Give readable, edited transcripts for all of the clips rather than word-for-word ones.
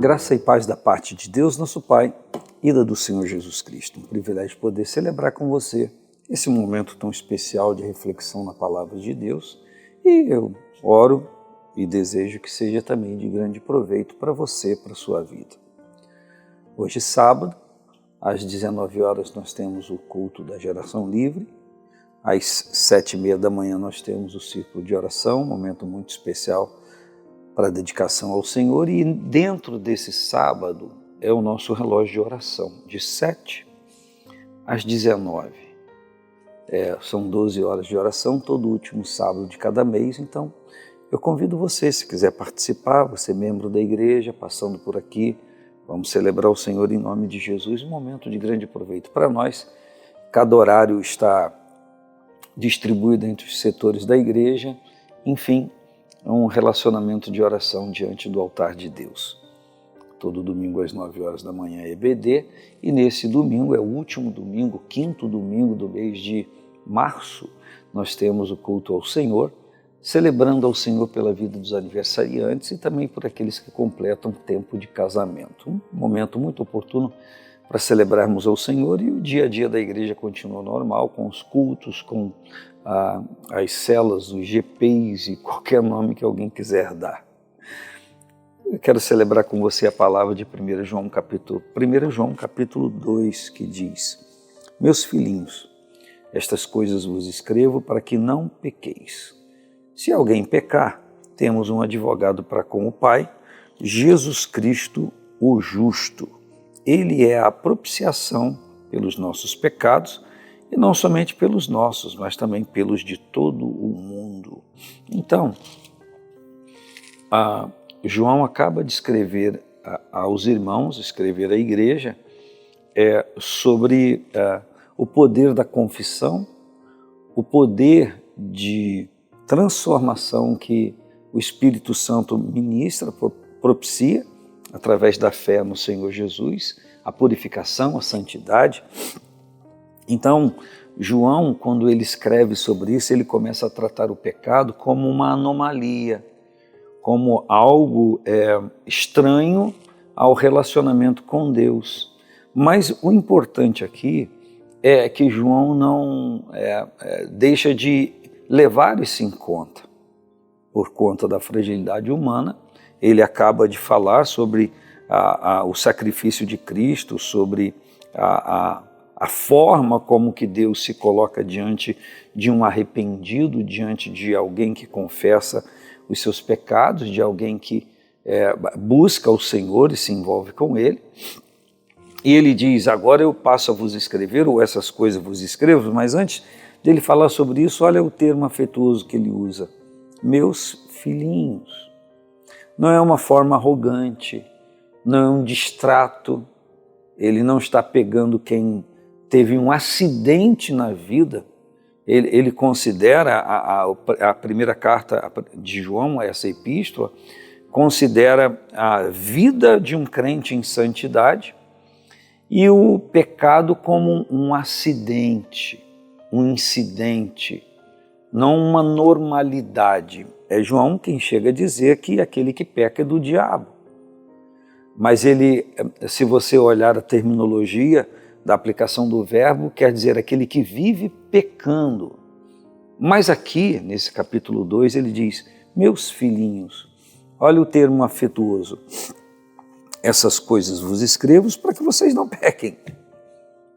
Graça e paz da parte de Deus, nosso Pai, e da do Senhor Jesus Cristo. Um privilégio poder celebrar com você esse momento tão especial de reflexão na Palavra de Deus. E eu oro e desejo que seja também de grande proveito para você, para a sua vida. Hoje, sábado, às 19 horas, nós temos o culto da Geração Livre. Às 7h30 da manhã nós temos o círculo de oração, um momento muito especial para a dedicação ao Senhor, e dentro desse sábado é o nosso relógio de oração, de 7 às 19. São 12 horas de oração, todo último sábado de cada mês, então eu convido você, se quiser participar, você é membro da igreja, passando por aqui, vamos celebrar o Senhor em nome de Jesus, um momento de grande proveito para nós. Cada horário está distribuído entre os setores da igreja, enfim, é um relacionamento de oração diante do altar de Deus. Todo domingo às 9 horas da manhã é EBD, e nesse domingo, é o último domingo, 5º domingo do mês de março, nós temos o culto ao Senhor, celebrando ao Senhor pela vida dos aniversariantes e também por aqueles que completam tempo de casamento. Um momento muito oportuno para celebrarmos ao Senhor, e o dia a dia da igreja continua normal, com os cultos, com as celas, os GPs e qualquer nome que alguém quiser dar. Eu quero celebrar com você a palavra de 1 João capítulo 2, que diz: Meus filhinhos, estas coisas vos escrevo para que não pequeis. Se alguém pecar, temos um advogado para com o Pai, Jesus Cristo, o justo. Ele é a propiciação pelos nossos pecados, e não somente pelos nossos, mas também pelos de todo o mundo. Então, João acaba de escrever aos irmãos, escrever à igreja, sobre o poder da confissão, o poder de transformação que o Espírito Santo ministra, propicia, através da fé no Senhor Jesus, a purificação, a santidade. Então, João, quando ele escreve sobre isso, ele começa a tratar o pecado como uma anomalia, como algo estranho ao relacionamento com Deus. Mas o importante aqui é que João não deixa de levar isso em conta. Por conta da fragilidade humana, ele acaba de falar sobre o sacrifício de Cristo, sobre a forma como que Deus se coloca diante de um arrependido, diante de alguém que confessa os seus pecados, de alguém que busca o Senhor e se envolve com Ele. E ele diz: agora eu passo a vos escrever, ou essas coisas vos escrevo, mas antes dele falar sobre isso, olha o termo afetuoso que ele usa: meus filhinhos. Não é uma forma arrogante, não é um distrato, ele não está pegando quem teve um acidente na vida. Ele considera a primeira carta de João, essa epístola, considera a vida de um crente em santidade e o pecado como um acidente, um incidente, não uma normalidade. É João quem chega a dizer que aquele que peca é do diabo. Mas ele, se você olhar a terminologia da aplicação do verbo, quer dizer aquele que vive pecando. Mas aqui, nesse capítulo 2, ele diz: meus filhinhos, olha o termo afetuoso, essas coisas vos escrevo para que vocês não pequem,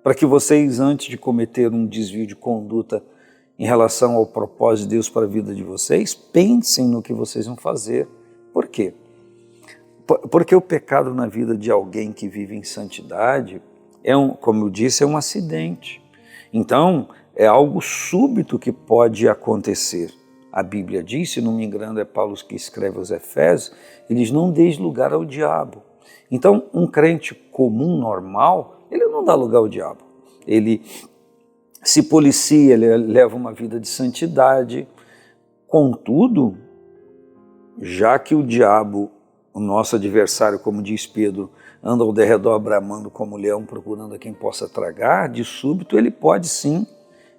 para que vocês, antes de cometer um desvio de conduta em relação ao propósito de Deus para a vida de vocês, pensem no que vocês vão fazer. Por quê? Porque o pecado na vida de alguém que vive em santidade como eu disse, é um acidente. Então, é algo súbito que pode acontecer. A Bíblia diz, se não me engano, é Paulo que escreve aos Efésios, ele diz: não deis lugar ao diabo. Então, um crente comum, normal, ele não dá lugar ao diabo. Ele se policia, ele leva uma vida de santidade. Contudo, já que o diabo, o nosso adversário, como diz Pedro, anda ao derredor bramando como leão, procurando a quem possa tragar, de súbito ele pode sim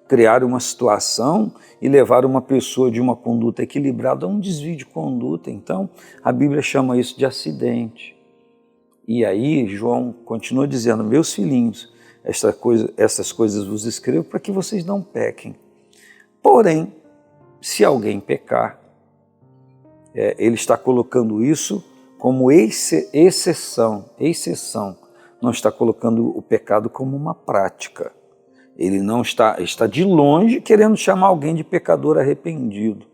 criar uma situação e levar uma pessoa de uma conduta equilibrada a um desvio de conduta. Então, a Bíblia chama isso de acidente. E aí João continua dizendo, meus filhinhos, essas coisas vos escrevo para que vocês não pequem. Porém, se alguém pecar, ele está colocando isso como exceção, não está colocando o pecado como uma prática. Ele não está de longe querendo chamar alguém de pecador arrependido.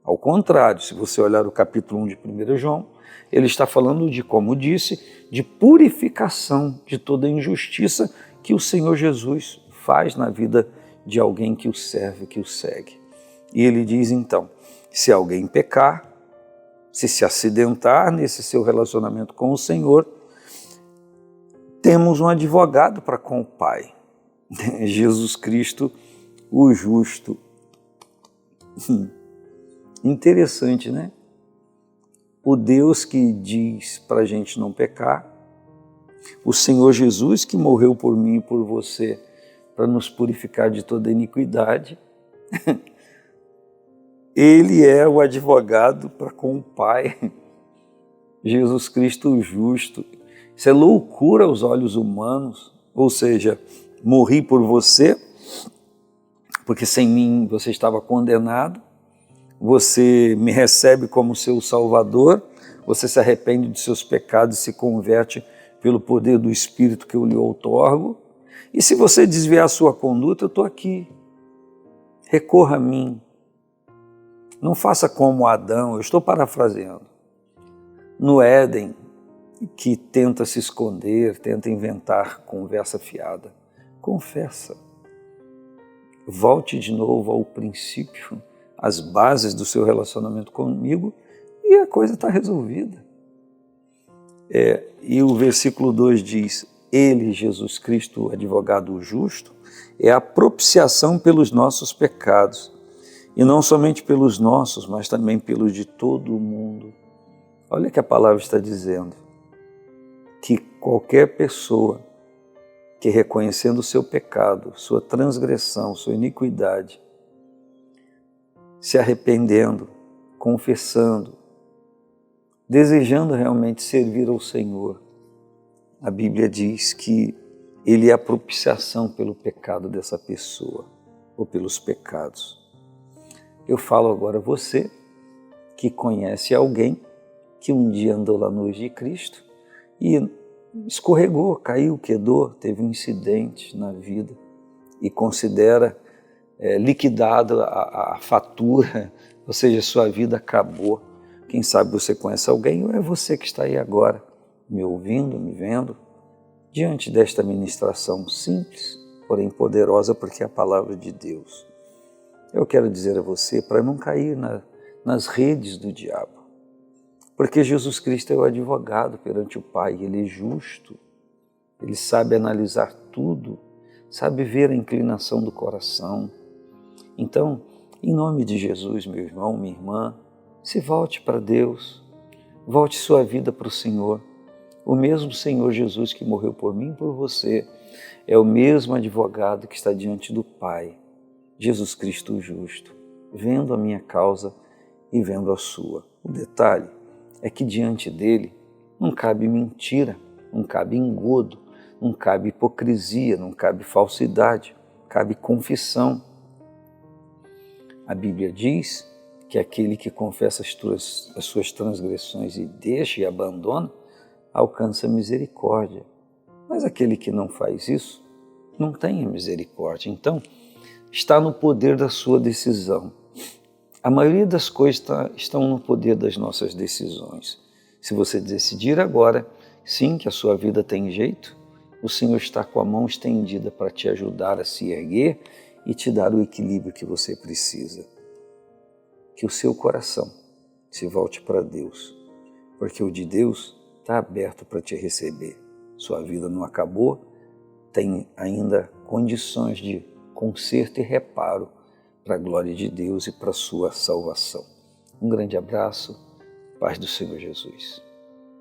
Ao contrário, se você olhar o capítulo 1 de 1 João, ele está falando de, como disse, de purificação de toda injustiça que o Senhor Jesus faz na vida de alguém que o serve, que o segue. E ele diz então, se alguém pecar, se acidentar nesse seu relacionamento com o Senhor, temos um advogado para com o Pai, Jesus Cristo, o justo. Interessante, né? O Deus que diz para a gente não pecar, o Senhor Jesus que morreu por mim e por você para nos purificar de toda iniquidade, Ele é o advogado para com o Pai, Jesus Cristo o justo. Isso é loucura aos olhos humanos, ou seja, morri por você, porque sem mim você estava condenado, você me recebe como seu Salvador, você se arrepende de seus pecados e se converte pelo poder do Espírito que eu lhe outorgo, e se você desviar a sua conduta, eu estou aqui, recorra a mim. Não faça como Adão, eu estou parafraseando, no Éden, que tenta se esconder, tenta inventar conversa fiada. Confessa. Volte de novo ao princípio, às bases do seu relacionamento comigo e a coisa está resolvida. E o versículo 2 diz, Ele, Jesus Cristo, o advogado justo, é a propiciação pelos nossos pecados, e não somente pelos nossos, mas também pelos de todo o mundo. Olha o que a palavra está dizendo, que qualquer pessoa que reconhecendo o seu pecado, sua transgressão, sua iniquidade, se arrependendo, confessando, desejando realmente servir ao Senhor, a Bíblia diz que Ele é a propiciação pelo pecado dessa pessoa, ou pelos pecados. Eu falo agora a você que conhece alguém que um dia andou lá no de Cristo e escorregou, caiu, quedou, teve um incidente na vida e considera liquidado a fatura, ou seja, sua vida acabou. Quem sabe você conhece alguém ou é você que está aí agora me ouvindo, me vendo, diante desta ministração simples, porém poderosa, porque é a palavra de Deus. Eu quero dizer a você para não cair nas redes do diabo, porque Jesus Cristo é o advogado perante o Pai, Ele é justo, Ele sabe analisar tudo, sabe ver a inclinação do coração. Então, em nome de Jesus, meu irmão, minha irmã, se volte para Deus, volte sua vida para o Senhor. O mesmo Senhor Jesus que morreu por mim e por você é o mesmo advogado que está diante do Pai, Jesus Cristo o justo, vendo a minha causa e vendo a sua. O detalhe é que diante dele não cabe mentira, não cabe engodo, não cabe hipocrisia, não cabe falsidade, cabe confissão. A Bíblia diz que aquele que confessa as suas transgressões e deixa e abandona, alcança misericórdia. Mas aquele que não faz isso, não tem misericórdia. Então, está no poder da sua decisão. A maioria das coisas estão no poder das nossas decisões. Se você decidir agora, sim, que a sua vida tem jeito, o Senhor está com a mão estendida para te ajudar a se erguer e te dar o equilíbrio que você precisa. Que o seu coração se volte para Deus, porque o de Deus está aberto para te receber. Sua vida não acabou, tem ainda condições de conserto e reparo para a glória de Deus e para a sua salvação. Um grande abraço, paz do Senhor Jesus.